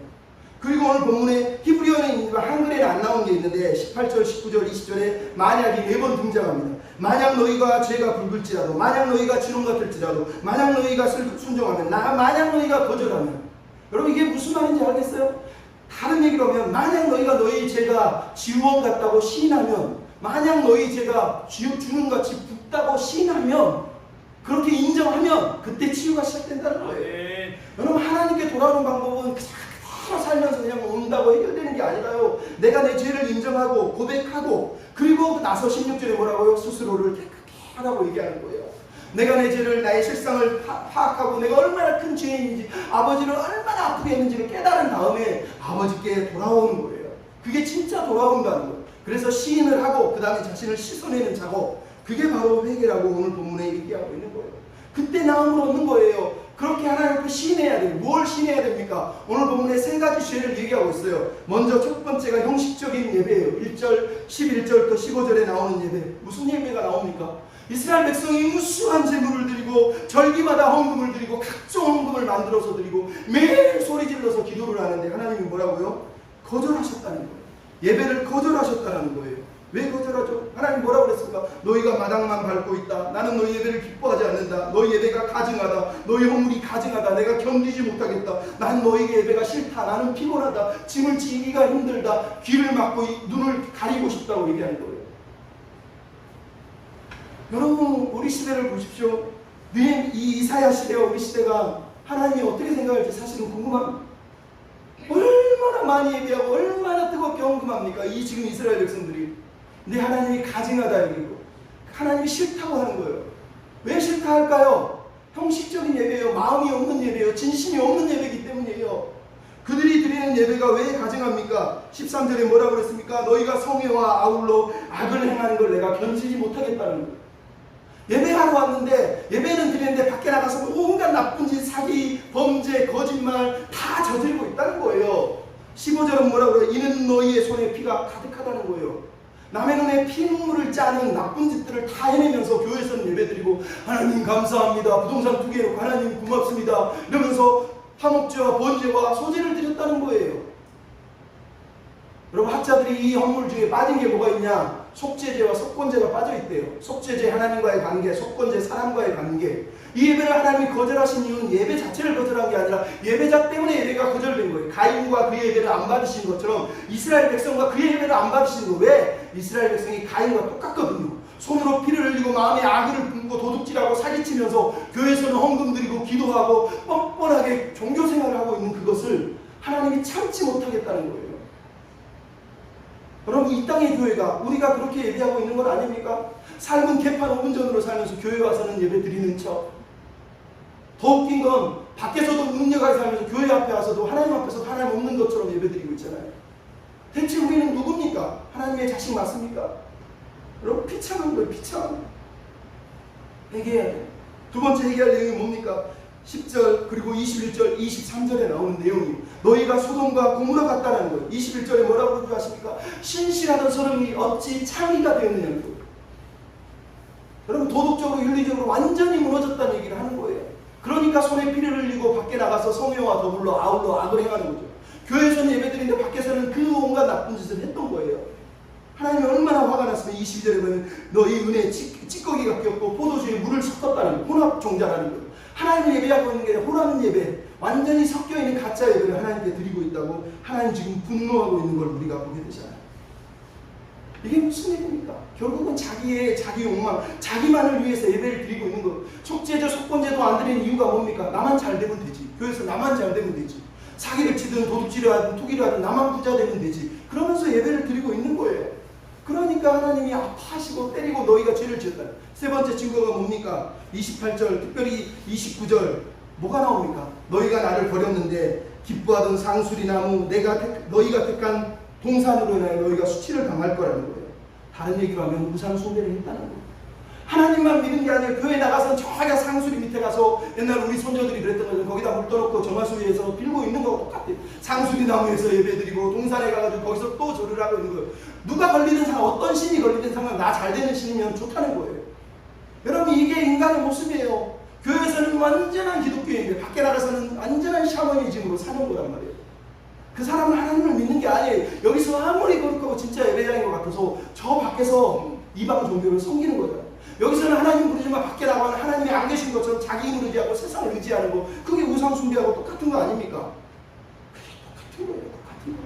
그리고 오늘 본문에 히브리어는 한글에는 안 나온 게 있는데 18절, 19절, 20절에 만약이 4번 등장합니다. 만약 너희가 죄가 붉을지라도 만약 너희가 주름 같을지라도 만약 너희가 순종하면 만약 너희가 거절하면 여러분 이게 무슨 말인지 알겠어요? 다른 얘기로 하면 만약 너희가 너희 죄가 지원 같다고 시인하면 만약 너희 죄가 주름같이 붓다고 시인하면 그렇게 인정하면 그때 치유가 시작된다는 거예요. 네. 여러분 하나님께 돌아오는 방법은 그냥 살면서 그냥 온다고 해결되는 게 아니라요. 내가 내 죄를 인정하고 고백하고 그리고 나서 16절에 뭐라고요? 스스로를 깨끗게 하라고 얘기하는 거예요. 내가 내 죄를 나의 실상을 파악하고 내가 얼마나 큰 죄인인지 아버지를 얼마나 아프게 했는지를 깨달은 다음에 아버지께 돌아오는 거예요. 그게 진짜 돌아온다는 거예요. 그래서 시인을 하고 그 다음에 자신을 씻어내는 작업 그게 바로 회개라고 오늘 본문에 얘기하고 있는 거예요. 그때 나음을 얻는 거예요. 그렇게 하나님 앞에 시인해야 돼요. 뭘 시인해야 됩니까? 오늘 본문에 3가지 죄를 얘기하고 있어요. 먼저 첫 번째가 형식적인 예배예요. 1절, 11절부터 15절에 나오는 예배. 무슨 예배가 나옵니까? 이스라엘 백성이 무수한 제물을 드리고 절기마다 헌금을 드리고 각종 헌금을 만들어서 드리고 매일 소리 질러서 기도를 하는데 하나님이 뭐라고요? 거절하셨다는 거예요. 예배를 거절하셨다는 거예요. 왜 거절하죠? 하나님 뭐라고 그랬습니까? 너희가 마당만 밟고 있다. 나는 너희 예배를 기뻐하지 않는다. 너희 예배가 가증하다. 너희 헌물이 가증하다. 내가 견디지 못하겠다. 난 너희의 예배가 싫다. 나는 피곤하다. 짐을 지기가 힘들다. 귀를 막고 눈을 가리고 싶다고 얘기하는 거예요. 여러분 우리 시대를 보십시오. 이 이사야 시대와 우리 시대가 하나님이 어떻게 생각할지 사실은 궁금합니다. 얼마나 많이 예배하고 얼마나 뜨겁게 헌금합니까? 이 지금 이스라엘 백성들이. 근데 하나님이 가증하다 얘기고 하나님이 싫다고 하는 거예요. 왜 싫다 할까요? 형식적인 예배예요. 마음이 없는 예배예요. 진심이 없는 예배이기 때문이에요. 그들이 드리는 예배가 왜 가증합니까? 13절에 뭐라고 그랬습니까? 너희가 성회와 아울러 악을 행하는 걸 내가 견디지 못하겠다는 거예요. 예배하러 왔는데 예배는 드리는데 밖에 나가서 온갖 나쁜 짓, 사기, 범죄, 거짓말 다 저지르고 있다는 거예요. 15절은 뭐라고 그래요? 이는 너희의 손에 피가 가득하다는 거예요. 남의 눈에 피눈물을 짜는 나쁜 짓들을 다 해내면서 교회에서는 예배드리고 하나님 감사합니다. 부동산 투기해놓고 하나님 고맙습니다. 이러면서 화목제와 번제와 소제를 드렸다는 거예요. 여러분, 학자들이 이 헌물 중에 빠진 게 뭐가 있냐? 속죄제와 속건제가 빠져 있대요. 속죄제 하나님과의 관계, 속건제 사람과의 관계. 이 예배를 하나님이 거절하신 이유는 예배 자체를 거절한 게 아니라 예배자 때문에 예배가 거절된 거예요. 가인과 그의 예배를 안 받으신 것처럼 이스라엘 백성과 그의 예배를 안 받으신 거. 왜? 이스라엘 백성이 가인과 똑같거든요. 손으로 피를 흘리고 마음에 악을 품고 도둑질하고 사기치면서 교회에서는 헌금 드리고 기도하고 뻔뻔하게 종교 생활을 하고 있는 그것을 하나님이 참지 못하겠다는 거예요. 여러분, 이 땅의 교회가 우리가 그렇게 예배하고 있는 건 아닙니까? 삶은 개판 5분 전으로 살면서 교회 와서는 예배 드리는 척. 더 웃긴 건 밖에서도 능력하게 살면서 교회 앞에 와서도 하나님 앞에서 하나님 없는 것처럼 예배 드리고 있잖아요. 대체 우리는 누굽니까? 하나님의 자식 맞습니까? 여러분, 비참한 거예요. 비참. 회개해야 돼요. 두 번째 회개할 내용이 뭡니까? 10절 그리고 21절 23절에 나오는 내용이 너희가 소돔과 고모라 같다는 거예요. 21절에 뭐라고 그러지 아십니까? 신실하던 소돔이 어찌 창이가 되었느냐는 거예요. 여러분, 도덕적으로 윤리적으로 완전히 무너졌다는 얘기를 하는 거예요. 그러니까 손에 피를 흘리고 밖에 나가서 성령과 더불어 아울러 악을 행하는 거죠. 교회에서는 예배드리는데 밖에서는 그 온갖 나쁜 짓을 했던 거예요. 하나님이 얼마나 화가 났으면 22절에 보면 너희 은혜에 찌꺼기가 꼈고 포도주에 물을 섞었다는 거예요. 혼합 종자라는 거예요. 하나님을 예배하고 있는 게 아니라 혼합 예배, 완전히 섞여있는 가짜 예배를 하나님께 드리고 있다고 하나님 지금 분노하고 있는 걸 우리가 보게 되잖아요. 이게 무슨 얘기입니까? 결국은 자기 욕망, 자기만을 위해서 예배를 드리고 있는 거. 속죄제, 속건제도 안 드리는 이유가 뭡니까? 나만 잘 되면 되지. 교회에서 나만 잘 되면 되지. 사기를 치든 도둑질을 하든 투기를 하든 나만 부자 되면 되지. 그러면서 예배를 드리고 있는 거예요. 그러니까 하나님이 아파하시고 때리고 너희가 죄를 지었다. 세 번째 증거가 뭡니까? 28절, 특별히 29절 뭐가 나옵니까? 너희가 나를 버렸는데 기뻐하던 상수리 나무 너희가 택한 동산으로 인하여 너희가 수치를 당할 거라는 거예요. 다른 얘기로 하면 우상 숭배를 했다는 거예요. 하나님만 믿는 게 아니라 교회 나가서 저기 상수리 밑에 가서 옛날 우리 손녀들이 그랬던 거죠. 거기다 물 떠놓고 정화수 위에서 빌고 있는 거하고 똑같아요. 상수리 나무에서 예배드리고 동산에 가가지고 거기서 또 절을 하고 있는 거예요. 누가 걸리든 상관, 어떤 신이 걸리든 상관, 나 잘 되는 신이면 좋다는 거예요. 여러분, 이게 인간의 모습이에요. 교회에서는 완전한 기독교인데 밖에 나가서는 완전한 샤머니즘으로 사는 거란 말이에요. 그 사람은 하나님을 믿는 게 아니에요. 여기서 아무리 거룩하고 진짜 예배자인 것 같아서 저 밖에서 이방 종교를 섬기는 거잖아요. 여기서는 하나님 부르지만 밖에 나가면 하나님이 안 계신 것처럼 자기 힘을 의지하고 세상을 의지하는 거, 그게 우상 숭배하고 똑같은 거 아닙니까? 그게 똑같은 거예요. 똑같은 거.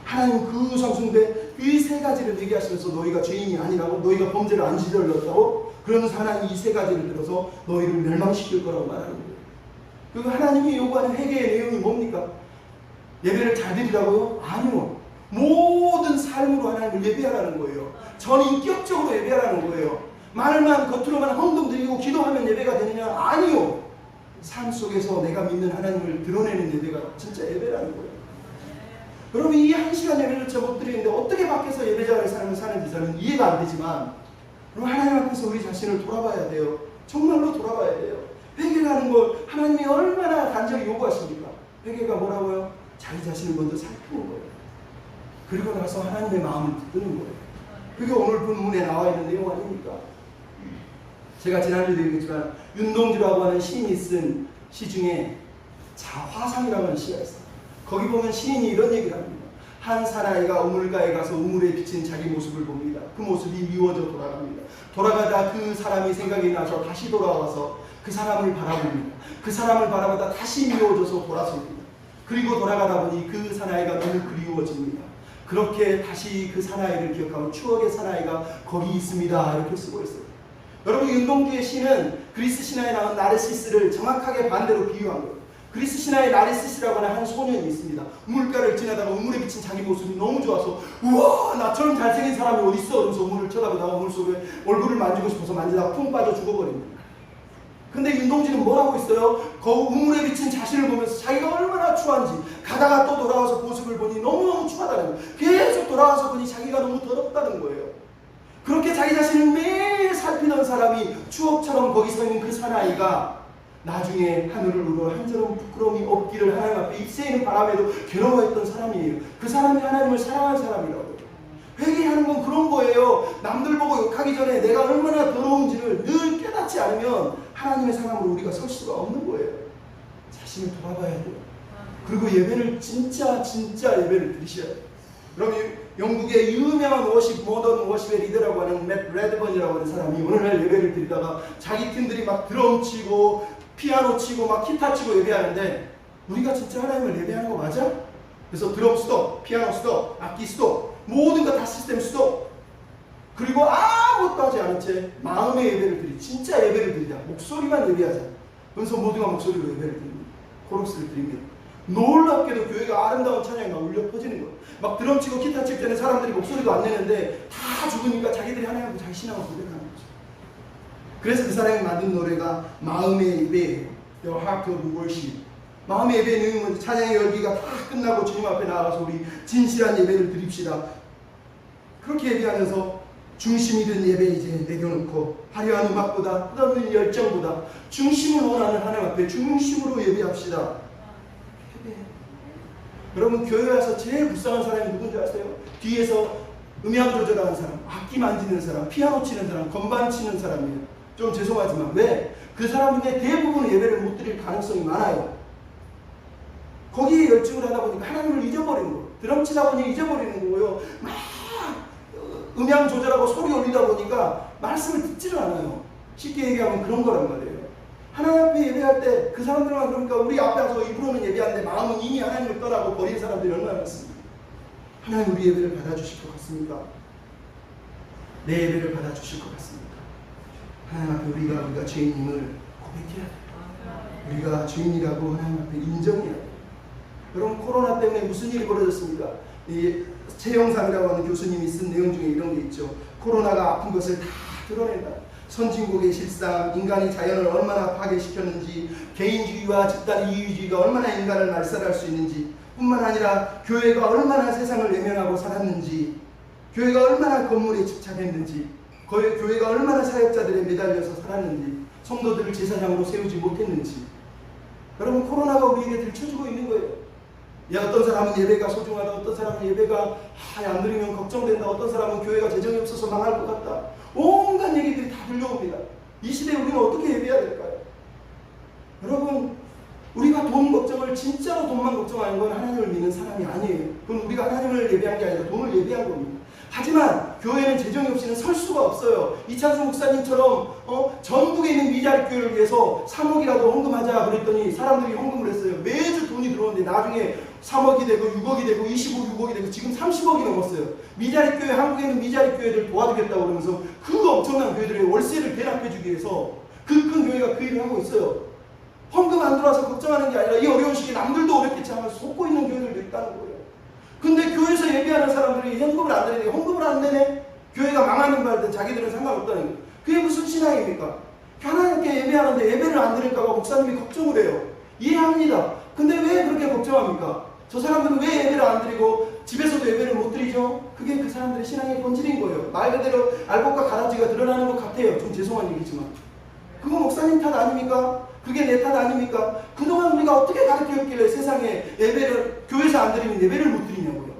하나님 그 우상 숭배 이 세 가지를 얘기하시면서 너희가 죄인이 아니라고, 너희가 범죄를 안 저질렀다고, 그러면서 하나님이 이 세 가지를 들어서 너희를 멸망시킬 거라고 말하는 거예요. 그리고 하나님이 요구하는 회개의 내용이 뭡니까? 예배를 잘 드리라고요? 아니요. 모든 삶으로 하나님을 예배하라는 거예요. 전인격적으로 예배하라는 거예요. 말만 겉으로만 헌금 드리고 기도하면 예배가 되느냐? 아니요. 삶 속에서 내가 믿는 하나님을 드러내는 예배가 진짜 예배라는 거예요. 여러분, 이 한 시간 예배를 잘 못 드리는데 어떻게 밖에서 예배자를 사는지 저는 이해가 안 되지만, 여러분, 하나님 앞에서 우리 자신을 돌아봐야 돼요. 정말로 돌아봐야 돼요. 회개라는 걸 하나님이 얼마나 간절히 요구하십니까? 회개가 뭐라고요? 자기 자신을 먼저 살피는 거예요. 그리고 나서 하나님의 마음을 붙드는 거예요. 그게 오늘 본문에 나와 있는 내용 아닙니까? 제가 지난주에도 얘기했지만 윤동주라고 하는 시인이 쓴 시 중에 화상이라고 하는 시가 있어요. 거기 보면 시인이 이런 얘기를 합니다. 한 사나이가 우물가에 가서 우물에 비친 자기 모습을 봅니다. 그 모습이 미워져 돌아갑니다. 돌아가다 그 사람이 생각이 나서 다시 돌아와서 그 사람을 바라봅니다. 그 사람을 바라보다 다시 미워져서 돌아섭니다. 그리고 돌아가다 보니 그 사나이가 너무 그리워집니다. 그렇게 다시 그 사나이를 기억하고 추억의 사나이가 거기 있습니다. 이렇게 쓰고 있어요. 여러분, 윤동주의 시는 그리스 신화에 나온 나르시스를 정확하게 반대로 비유한 거예요. 그리스 신화에 나르시스라고 하는 한 소년이 있습니다. 우물가를 지나다가 우물에 비친 자기 모습이 너무 좋아서 우와, 나처럼 잘생긴 사람이 어디 있어? 그러면서 우물을 쳐다보다가 우물 속에 얼굴을 만지고 싶어서 만지다가 푹 빠져 죽어버립니다. 근데 윤동주는 뭐라고 있어요? 그 우물에 비친 자신을 보면서 자기가 얼마나 추한지, 가다가 또 돌아와서 모습을 보니 너무너무 추하다는 거예요. 계속 돌아와서 보니 자기가 너무 더럽다는 거예요. 그렇게 자기 자신을 매일 살피던 사람이 추억처럼 거기 서 있는 그 사나이가 나중에 하늘을 우러 한저런 부끄러움이 없기를 하나님 앞에 입새이는 바람에도 괴로워했던 사람이에요. 그 사람이 하나님을 사랑한 사람이라고요. 회개하는 건 그런 거예요. 남들 보고 욕하기 전에 내가 얼마나 더러운지를 늘 깨닫지 않으면 하나님의 사람으로 우리가 설 수가 없는 거예요. 자신을 돌아봐야 돼요. 그리고 예배를 진짜 예배를 드리셔야 돼요. 여러분, 영국의 유명한 모던 워십의 리더라고 하는 맷 레드번이라고 하는 사람이 오늘날 예배를 드리다가 자기 팀들이 막 드럼 치고 피아노 치고 막 기타 치고 예배하는데 우리가 진짜 하나님을 예배하는 거 맞아? 그래서 드럼 스톱, 피아노 스톱, 악기 스톱, 모든 거 다 시스템 스톱. 그리고 아무것도 하지 않은 채 마음의 예배를 드리, 진짜 예배를 드리자. 목소리만 예배하자. 그래서 모두가 목소리로 예배를 드립니다. 코러스를 드립니다. 놀랍게도 교회가 아름다운 찬양이 막 울려 퍼지는 거예요. 막 드럼 치고 기타 칠 때는 사람들이 목소리도 안 내는데 다 죽으니까 자기들이 하나님하고 자기 신앙을 고백하는 거죠. 그래서 그 사람이 만든 노래가 마음의 예배예요. Your Heart of Worship. 마음의 예배의 내용은 찬양의 열기가 다 끝나고 주님 앞에 나아가서 우리 진실한 예배를 드립시다. 그렇게 예배하면서 중심이 된 예배 이제 내려놓고 화려한 음악보다 끝없는 열정보다 중심을 원하는 하나님 앞에 중심으로 예배합시다. 여러분, 교회 와서 제일 불쌍한 사람이 누군지 아세요? 뒤에서 음향 조절하는 사람, 악기 만지는 사람, 피아노 치는 사람, 건반 치는 사람이에요. 좀 죄송하지만 왜? 그 사람 중에 대부분 예배를 못 드릴 가능성이 많아요. 거기에 열중을 하다 보니까 하나님을 잊어버리는 거예요. 드럼 치다 보니 잊어버리는 거고요. 막 음향 조절하고 소리 올리다 보니까 말씀을 듣지를 않아요. 쉽게 얘기하면 그런 거란 말이에요. 하나님 앞에 예배할 때 그 사람들만 그러니까 우리 앞에 와서 입으로는 예배하는데 마음은 이미 하나님을 떠나고 버린 사람들이 얼마나 많습니까? 하나님 우리 예배를 받아주실 것 같습니까? 내 예배를 받아주실 것 같습니까? 하나님 앞에 우리가 죄인임을 고백해야 돼요. 우리가 죄인이라고 하나님 앞에 인정해야 돼요. 여러분, 코로나 때문에 무슨 일이 벌어졌습니까? 이 최영삼이라고 하는 교수님이 쓴 내용 중에 이런 게 있죠. 코로나가 아픈 것을 다 드러낸다. 선진국의 실상, 인간이 자연을 얼마나 파괴시켰는지, 개인주의와 집단 이유주의가 얼마나 인간을 말살할 수 있는지, 뿐만 아니라 교회가 얼마나 세상을 외면하고 살았는지, 교회가 얼마나 건물에 집착했는지, 교회가 얼마나 사역자들에 매달려서 살았는지, 성도들을 제사장으로 세우지 못했는지. 여러분, 코로나가 우리에게 들춰주고 있는 거예요. 어떤 사람은 예배가 소중하다, 어떤 사람은 예배가 안 드리면 걱정된다, 어떤 사람은 교회가 재정이 없어서 망할 것 같다. 온갖 얘기들이 다 들려옵니다. 이 시대에 우리는 어떻게 예배해야 될까요? 여러분, 우리가 돈 걱정을 진짜로 돈만 걱정하는 건 하나님을 믿는 사람이 아니에요. 그건 우리가 하나님을 예배한 게 아니라 돈을 예배한 겁니다. 하지만 교회는 재정이 없이는 설 수가 없어요. 이찬수 목사님처럼 전국에 있는 미자립 교회를 위해서 3억이라도 헌금하자 그랬더니 사람들이 헌금을 했어요. 매주 돈이 들어오는데 나중에 3억이 되고 6억이 되고 25, 6억이 되고 지금 30억이 넘었어요. 미자립 교회, 한국에 있는 미자립 교회들 도와주겠다고 그러면서 그 엄청난 교회들의 월세를 대납해주기 위해서 그 큰 교회가 그 일을 하고 있어요. 헌금 안 들어와서 걱정하는 게 아니라 이 어려운 시기에 남들도 어렵겠지 하면서 속고 있는 교회들도 있다는 거예요. 근데 교회에서 예배하는 사람들이 헌금을 안 내네. 헌금을 안 내네. 교회가 망하는 말든 자기들은 상관없다는 거예요. 그게 무슨 신앙입니까? 하나님께 예배하는데 예배를 안 드릴까 봐 목사님이 걱정을 해요. 이해합니다. 근데 왜 그렇게 걱정합니까? 저 사람들은 왜 예배를 안 드리고 집에서도 예배를 못 드리죠? 그게 그 사람들의 신앙의 본질인 거예요. 말 그대로 알곡과 가라지가 드러나는 것 같아요. 좀 죄송한 얘기지만. 그거 목사님 탓 아닙니까? 그게 내 탓 아닙니까? 그동안 우리가 어떻게 가르쳤길래 세상에 예배를 교회에서 안 드리면 예배를 못 드리냐고요.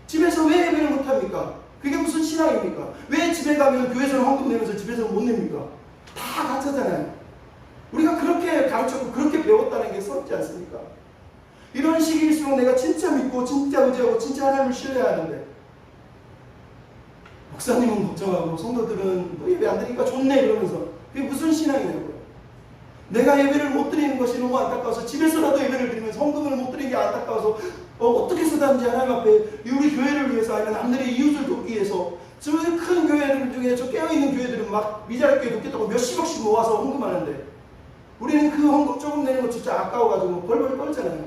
집에서 왜 예배를 못 합니까? 그게 무슨 신앙입니까? 왜 집에 가면 교회에서는 헌금 내면서 집에서는 못 냅니까? 다 가짜잖아요. 우리가 그렇게 가르쳤고 그렇게 배웠다는 게 서럽지 않습니까? 이런 시기일수록 내가 진짜 믿고 진짜 의지하고 진짜 하나님을 신뢰하는데 목사님은 걱정하고 성도들은 뭐 예배 안 드리니까 좋네 이러면서 그게 무슨 신앙이냐고요. 내가 예배를 못 드리는 것이 너무 안타까워서 집에서라도 예배를 드리면서 헌금을 못 드리는 게 안타까워서 어떻게 해서든지 하나님 앞에 우리 교회를 위해서 아니면 남들의 이웃을 돕기 위해서 저 큰 교회들 중에 저 깨어있는 교회들은 막 미자립 교회 돕겠다고 몇십억씩 모아서 헌금하는데 우리는 그 헌금 조금 내는 거 진짜 아까워가지고 벌벌 떨잖아요.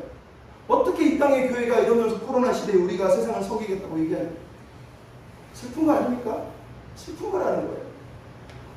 어떻게 이 땅의 교회가 이러면서 코로나 시대에 우리가 세상을 섬기겠다고 얘기하는 슬픈 거 아닙니까? 슬픈 거라는 거예요.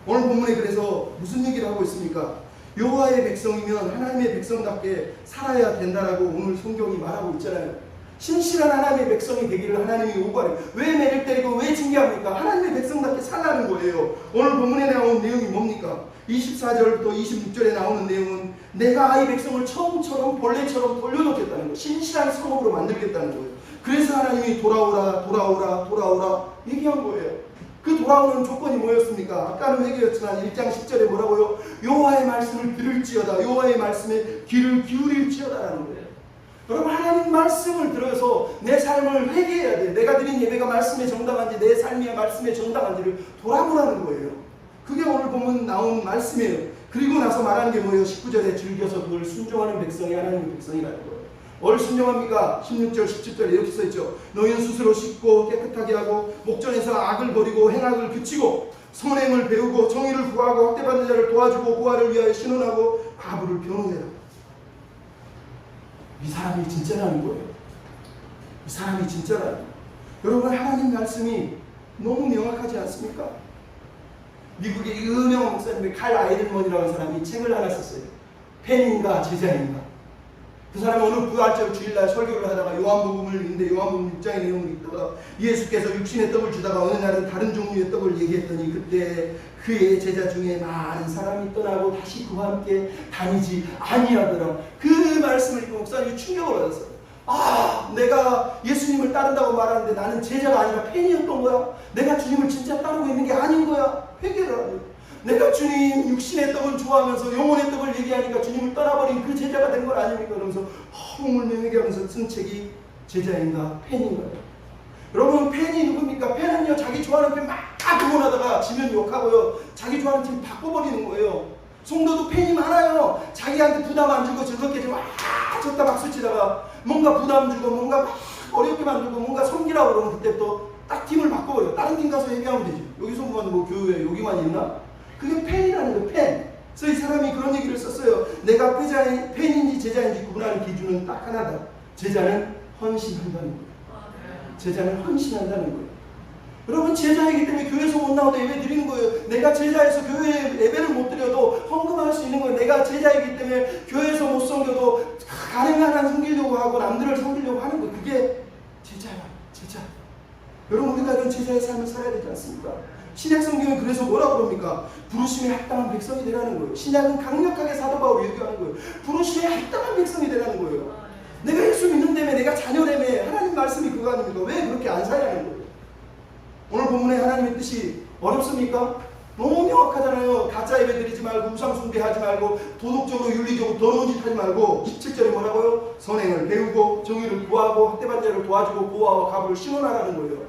오늘 본문에 그래서 무슨 얘기를 하고 있습니까? 여호와의 백성이면 하나님의 백성답게 살아야 된다라고 오늘 성경이 말하고 있잖아요. 신실한 하나님의 백성이 되기를 하나님이 요구하래요. 왜 매를 때리고 왜 징계합니까? 하나님의 백성답게 살라는 거예요. 오늘 본문에 나온 내용이 뭡니까? 24절부터 26절에 나오는 내용은 내가 이 백성을 처음처럼 본래처럼 돌려놓겠다는 거예요. 신실한 성읍으로 만들겠다는 거예요. 그래서 하나님이 돌아오라 얘기한 거예요. 그 돌아오는 조건이 뭐였습니까? 아까는 회개였지만 1장 10절에 뭐라고요? 여호와의 말씀을 들을지어다. 여호와의 말씀에 귀를 기울일지어다라는 거예요. 여러분, 하나님 말씀을 들어서 내 삶을 회개해야 돼. 내가 드린 예배가 말씀에 정당한지, 내 삶이 말씀에 정당한지를 돌아보라는 거예요. 그게 오늘 보면 나온 말씀이에요. 그리고 나서 말하는 게 뭐예요? 19절에 즐겨서 그걸 순종하는 백성이 하나님의 백성이라는 거예요. 뭘 순종합니까? 16절, 17절에 이렇게 써있죠. 너희는 스스로 씻고 깨끗하게 하고 목전에서 악을 버리고 행악을 그치고 선행을 배우고 정의를 구하고 학대받는 자를 도와주고 고아를 위하여 신원하고 과부를 변호해라. 이 사람이 진짜라는 거예요. 이 사람이 진짜라는 거예요. 여러분, 하나님 말씀이 너무 명확하지 않습니까? 미국의 유명한 목사님의 칼 아이른먼이라는 사람이 책을 하나 썼어요. 팬인가 제자인가. 그 사람이 어느 부활절 주일날 설교를 하다가 요한복음을 읽는데 요한복음 6장의 내용을 읽다가 예수께서 육신의 떡을 주다가 어느 날은 다른 종류의 떡을 얘기했더니 그때 그의 제자 중에 많은 사람이 떠나고 다시 그와 함께 다니지 아니하더라. 그 말씀을 읽고 목사님이 충격을 받았어요. 아, 내가 예수님을 따른다고 말하는데 나는 제자가 아니라 팬이었던 거야. 내가 주님을 진짜 따르고 있는 게 아닌 거야. 회개를 하는. 내가 주님 육신의 떡을 좋아하면서 영혼의 떡을 얘기하니까 주님을 떠나버린 그 제자가 된 걸 아닙니까? 그러면서 허물며 회개하면서 쓴 책이 제자인가 팬인가요? 여러분, 팬이 누굽니까? 팬은요, 자기 좋아하는 팬 막 응원하다가 지면 욕하고요, 자기 좋아하는 팀 바꿔버리는 거예요. 성도도 팬이 많아요. 자기한테 부담 안 주고 즐겁게 좀 졌다 박수 치다가 뭔가 부담 주고 뭔가 막 어렵게 만들고 뭔가 섬기라고 그러면 그때부터 딱 팀을 바꿔버려요. 다른 팀 가서 얘기하면 되지. 여기서 뭐 교회 여기만 있나? 그게 팬이라는 거예요. 팬. 그래서 이 사람이 그런 얘기를 썼어요. 내가 팬인지 제자인지 구분하는 기준은 딱 하나다. 제자는 헌신한다는 거예요. 제자는 헌신한다는 거예요. 여러분, 제자이기 때문에 교회에서 못 나와도 예배 드리는 거예요. 내가 제자에서 교회에 예배를 못 드려도 헌금할 수 있는 거예요. 내가 제자이기 때문에 교회에서 못 섬겨도 가능한 한 섬기려고 하고 남들을 섬기려고 하는 거예요. 그게 제자야. 제자. 여러분, 우리가 이런 제자의 삶을 살아야 되지 않습니까? 신약 성경은 그래서 뭐라고 그럽니까? 부르심에 합당한 백성이 되라는 거예요. 신약은 강력하게 사도 바울이 얘기하는 거예요. 부르심에 합당한 백성이 되라는 거예요. 내가 예수 믿는다며, 내가 자녀라며, 하나님 말씀이 그거 아닙니까? 왜 그렇게 안 살라는 거예요? 오늘 본문에 하나님의 뜻이 어렵습니까? 너무 명확하잖아요. 가짜 예배 드리지 말고 우상 숭배하지 말고 도덕적으로 윤리적으로 더러운 짓 하지 말고 17절에 뭐라고요? 선행을 배우고 정의를 구하고 학대받는 자를 도와주고 고아와 과부를 신원하라는 거예요.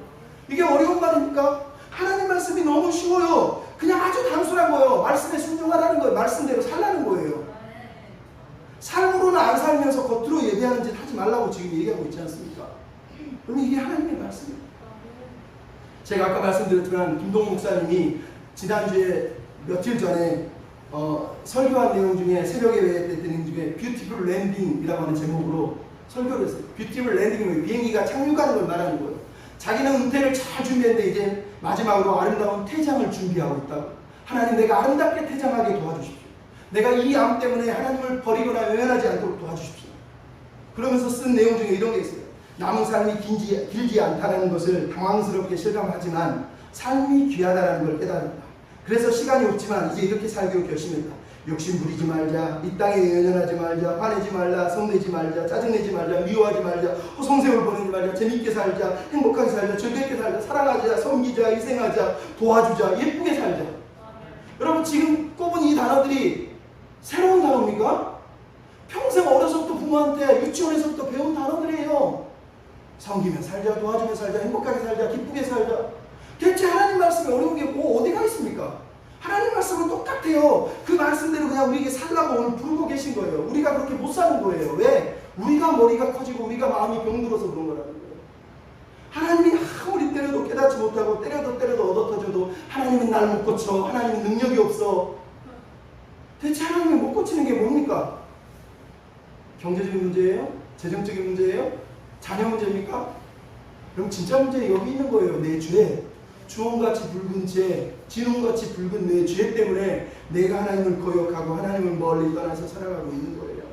이게 어려운 말입니까? 하나님 말씀이 너무 쉬워요. 그냥 아주 단순한 거예요. 말씀에 순종하라는 거예요. 말씀대로 살라는 거예요. 삶으로는 안 살면서 겉으로 예배하는 짓 하지 말라고 지금 얘기하고 있지 않습니까? 그럼 이게 하나님의 말씀입니다. 제가 아까 말씀드렸지만 김동 목사님이 지난주에 며칠 전에 설교한 내용 중에 새벽 예배 때 드린 중에 뷰티풀 랜딩이라고 하는 제목으로 설교를 했어요. 뷰티풀 랜딩은 비행기가 착륙하는 걸 말하는 거예요. 자기는 은퇴를 잘 준비했는데 이제 마지막으로 아름다운 퇴장을 준비하고 있다고. 하나님, 내가 아름답게 퇴장하게 도와주십시오. 내가 이 암 때문에 하나님을 버리거나 외면하지 않도록 도와주십시오. 그러면서 쓴 내용 중에 이런 게 있어요. 남은 삶이 길지 않다는 것을 당황스럽게 실감하지만 삶이 귀하다는 걸 깨달았다. 그래서 시간이 없지만 이제 이렇게 살기로 결심했다. 욕심 부리지 말자, 이 땅에 연연하지 말자, 화내지 말라, 성내지 말자, 짜증내지 말자, 미워하지 말자, 허송세월 보내지 말자, 재밌게 살자, 행복하게 살자, 즐겁게 살자, 사랑하자, 섬기자, 희생하자, 도와주자, 예쁘게 살자. 여러분, 지금 꼽은 이 단어들이 새로운 단어입니까? 평생 어려서부터 부모한테 유치원에서부터 배운 단어들이에요. 섬기며 살자, 도와주며 살자, 행복하게 살자, 기쁘게 살자. 대체 하나님 말씀이 어려운 게 뭐 어디가 있습니까? 하나님 말씀은 똑같아요. 그 말씀대로 그냥 우리에게 살라고 오늘 부르고 계신 거예요. 우리가 그렇게 못 사는 거예요. 왜? 우리가 머리가 커지고 우리가 마음이 병들어서 그런 거라는 거예요. 하나님이 아무리 때려도 깨닫지 못하고 때려도 얻어터져도 하나님은 날 못 고쳐. 하나님은 능력이 없어. 대체 하나님을 못 고치는 게 뭡니까? 경제적인 문제예요? 재정적인 문제예요? 자녀 문제입니까? 그럼 진짜 문제 여기 있는 거예요. 내 죄. 주홍같이 붉은 죄, 진홍같이 붉은 내 죄 때문에 내가 하나님을 거역하고 하나님을 멀리 떠나서 살아가고 있는 거예요.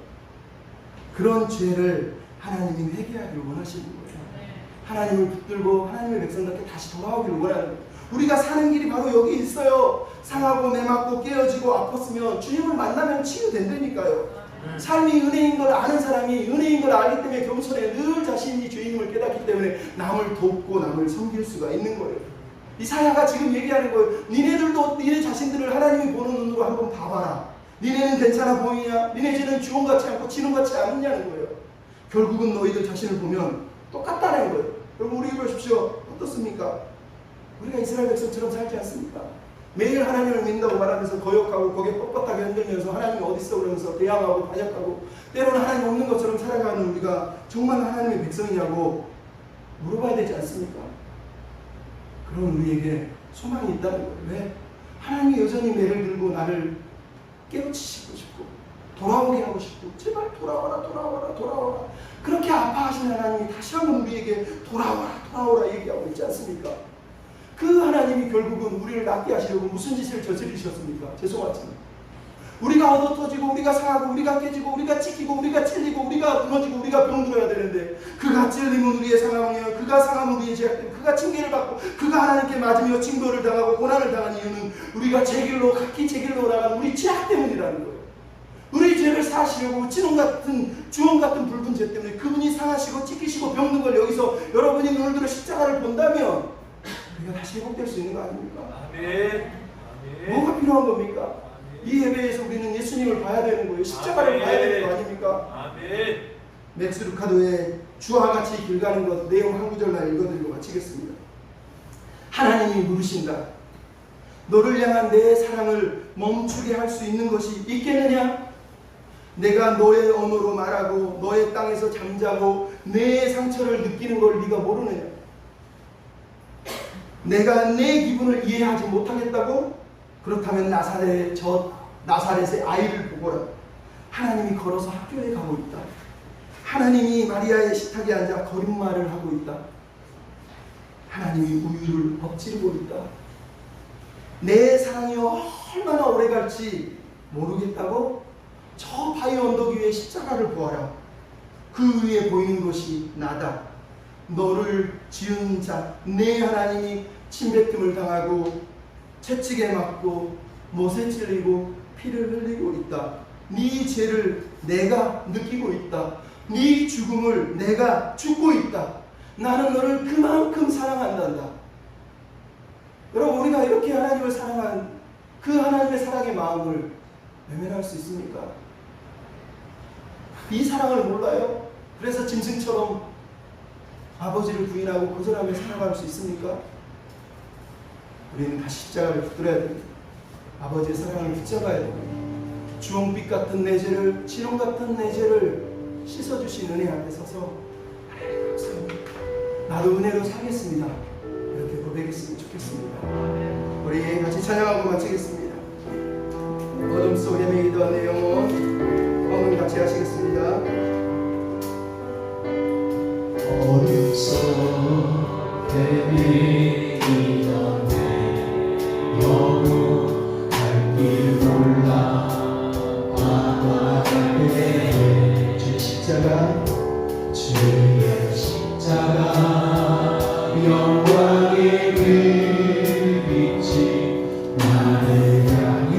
그런 죄를 하나님이 회개하기를 원하시는 거예요. 하나님을 붙들고 하나님의 백성답게 다시 돌아오기를 원하는 거예요. 우리가 사는 길이 바로 여기 있어요. 상하고 매맞고 깨어지고 아팠으면 주님을 만나면 치유된다니까요. 삶이 은혜인 걸 아는 사람이 은혜인 걸 알기 때문에 겸손해 늘 자신이 죄인임을 깨닫기 때문에 남을 돕고 남을 섬길 수가 있는 거예요. 이사야가 지금 얘기하는 거예요. 니네들도 니네 자신들을 하나님이 보는 눈으로 한번 봐봐라. 니네는 괜찮아 보이냐? 니네 죄는 주홍같지 않고 진홍같지 않느냐는 거예요. 결국은 너희들 자신을 보면 똑같다는 거예요. 여러분 우리 보십시오. 어떻습니까? 우리가 이스라엘 백성처럼 살지 않습니까? 매일 하나님을 믿는다고 말하면서 거역하고 고개 뻣뻣하게 흔들면서 하나님이 어디 있어 그러면서 대항하고 반역하고 때로는 하나님 없는 것처럼 살아가는 우리가 정말 하나님의 백성이냐고 물어봐야 되지 않습니까? 그런 우리에게 소망이 있다는 거예요. 왜? 하나님이 여전히 매를 들고 나를 깨우치시고 싶고 돌아오게 하고 싶고 제발 돌아와라 돌아와라 돌아와라 그렇게 아파하시는 하나님이 다시 한번 우리에게 돌아와라 돌아오라 얘기하고 있지 않습니까? 그 하나님이 결국은 우리를 낫게 하시려고 무슨 짓을 저지르셨습니까? 죄송하지만 우리가 얻어터지고 우리가 상하고 우리가 깨지고 우리가 찢기고 우리가 찔리고 우리가 무너지고 우리가 병들어야 되는데 그가 찔리면 우리의 상함이요 그가 상하면 우리의 죄악됨 그가 징계를 받고 그가 하나님께 맞으며 징벌을 당하고 고난을 당한 이유는 우리가 제 길로 각기 제 길로 나가는 우리 죄악 때문이라는 거예요. 우리 죄를 사하시려고 주홍 같은 붉은 죄 때문에 그분이 상하시고 찢기시고 병든 걸 여기서 여러분이 눈을 들어 십자가를 본다면 우리가 다시 회복될 수 있는 거 아닙니까? 아멘. 뭐가 필요한 겁니까? 이 예배에서 우리는 예수님을 봐야 되는 거예요. 십자가를 아멘. 봐야 되는 거 아닙니까? 아멘. 맥스 루카도의 주와 같이 길 가는 것 내용 한 구절만 읽어드리고 마치겠습니다. 하나님이 물으신다. 너를 향한 내 사랑을 멈추게 할 수 있는 것이 있겠느냐? 내가 너의 언어로 말하고 너의 땅에서 잠자고 내 상처를 느끼는 걸 네가 모르느냐? 내가 내 기분을 이해하지 못하겠다고? 그렇다면 나사렛의 아이를 보거라. 하나님이 걸어서 학교에 가고 있다. 하나님이 마리아의 식탁에 앉아 거짓말을 하고 있다. 하나님이 우유를 엎지르고 있다. 내 사랑이 얼마나 오래 갈지 모르겠다고? 저 바위 언덕 위에 십자가를 보아라. 그 위에 보이는 것이 나다. 너를 지은 자, 내 하나님이 침뱉음을 당하고 채찍에 맞고 못에 찔리고 피를 흘리고 있다. 네 죄를 내가 느끼고 있다. 네 죽음을 내가 죽고 있다. 나는 너를 그만큼 사랑한단다. 여러분 우리가 이렇게 하나님을 사랑한 그 하나님의 사랑의 마음을 외면할 수 있습니까? 이 사랑을 몰라요? 그래서 짐승처럼 아버지를 부인하고 거절하며 살아갈 수 있습니까? 우리는 다시 십자가를 붙들어야 됩니다. 아버지의 사랑을 붙잡아야 됩니다. 주홍빛 같은 내 죄를, 진홍 같은 내 죄를 씻어주신 은혜 앞에 서서 하나님 감사합니다. 나도 은혜로 살겠습니다. 이렇게 고백했으면 좋겠습니다. 우리 같이 찬양하고 마치겠습니다. 어둠 속에 매이던 내 영혼 언음 같이 하시겠습니다. 어둠 속에 매이던 내 영혼 갈 길 몰라 바다에 주의 십자가 주의 십자가 영광의 그 빛이 나를 향해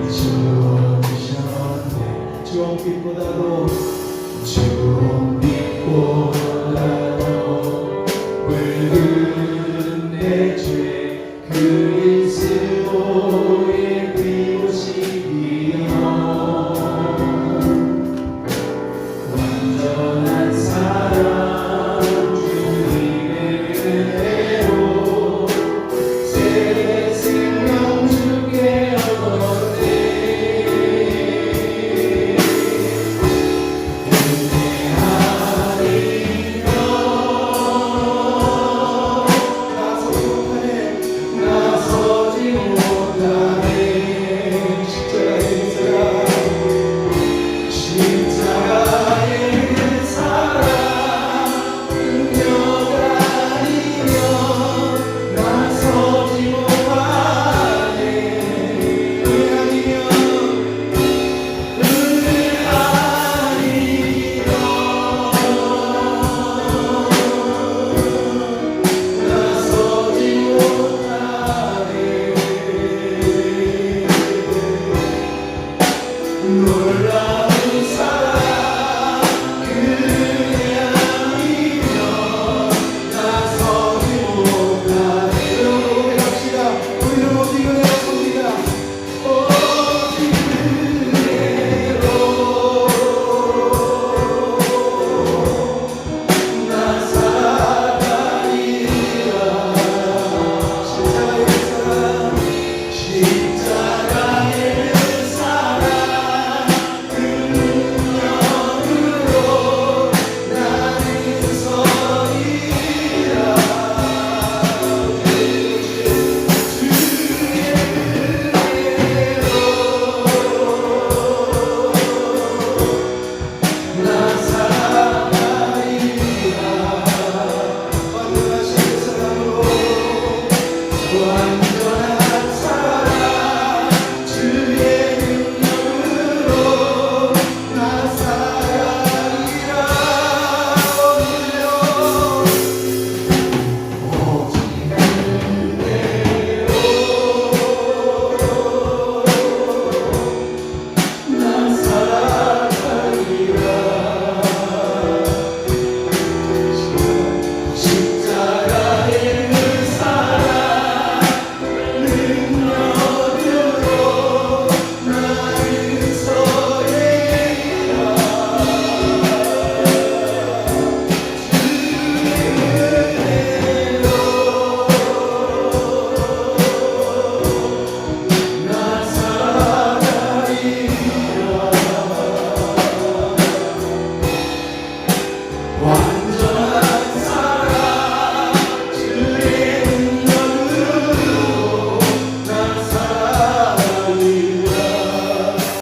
비추어 주셨네. 주홍빛보다도 주홍빛보다도 붉은